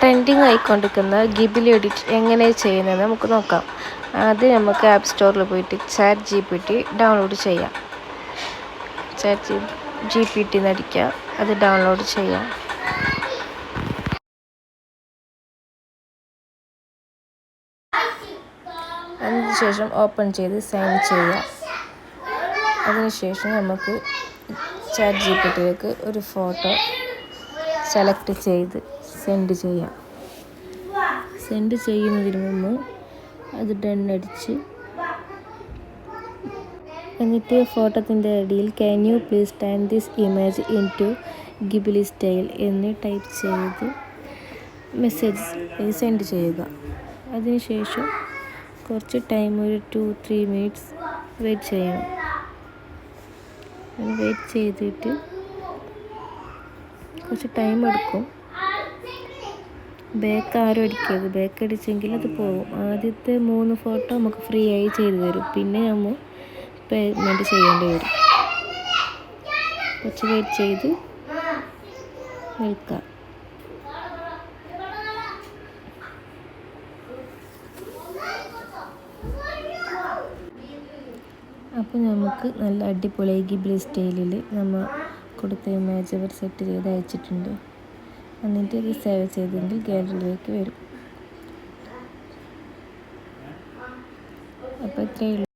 Trending ആയിക്കൊണ്ടിരിക്കുന്ന ഗിബിലി edit എങ്ങനെ ചെയ്യുന്നത് നമുക്ക് നോക്കാം. ആദ്യം നമുക്ക് ആപ്പ് സ്റ്റോറിൽ പോയിട്ട് ChatGPT ഡൗൺലോഡ് ചെയ്യാം. ChatGPT എന്നടിക്കുക, അത് ഡൗൺലോഡ് ചെയ്യാം. അതിനുശേഷം ഓപ്പൺ ചെയ്ത് സൈൻ ചെയ്യാം. അതിനുശേഷം നമുക്ക് ChatGPTയിലേക്ക് ഒരു ഫോട്ടോ സെലക്ട് ചെയ്ത് സെൻഡ് ചെയ്യാം. സെൻഡ് ചെയ്യുന്നതിന് മുമ്പ് അത് ഡൺ അടിച്ച് എന്നിട്ട് ഫോട്ടോത്തിൻ്റെ അടിയിൽ "Can you please turn this image into Ghibli style" എന്ന് ടൈപ്പ് ചെയ്ത് മെസ്സേജ് സെൻഡ് ചെയ്യുക. അതിനുശേഷം കുറച്ച് ടൈം, ഒരു 2-3 മിനിറ്റ്സ് വെയിറ്റ് ചെയ്യണം. വെയിറ്റ് ചെയ്തിട്ട് കുറച്ച് ടൈം എടുക്കും. ബാക്ക് ആരും അടിക്കരുത്. ബാക്ക് അടിച്ചെങ്കിൽ അത് പോകും. ആദ്യത്തെ 3 ഫോട്ടോ നമുക്ക് ഫ്രീ ആയി ചെയ്തു തരും. പിന്നെ നമ്മൾ പേയ്മെൻറ്റ് ചെയ്യേണ്ടി വരും. കുറച്ച് വെയിറ്റ് ചെയ്ത് നിൽക്കാം. അപ്പോൾ നമുക്ക് നല്ല അടിപൊളി ഗിബ്ലി സ്റ്റൈലിൽ നമ്മൾ കൊടുത്ത ഇമേജ് അവർ സെറ്റ് ചെയ്ത് അയച്ചിട്ടുണ്ട്. എന്നിട്ട് ഇത് സേവ് ചെയ്തെങ്കിൽ ഗാലറിയിലേക്ക് വരും. അപ്പോൾ ഇത്രയേ ഉള്ളൂ.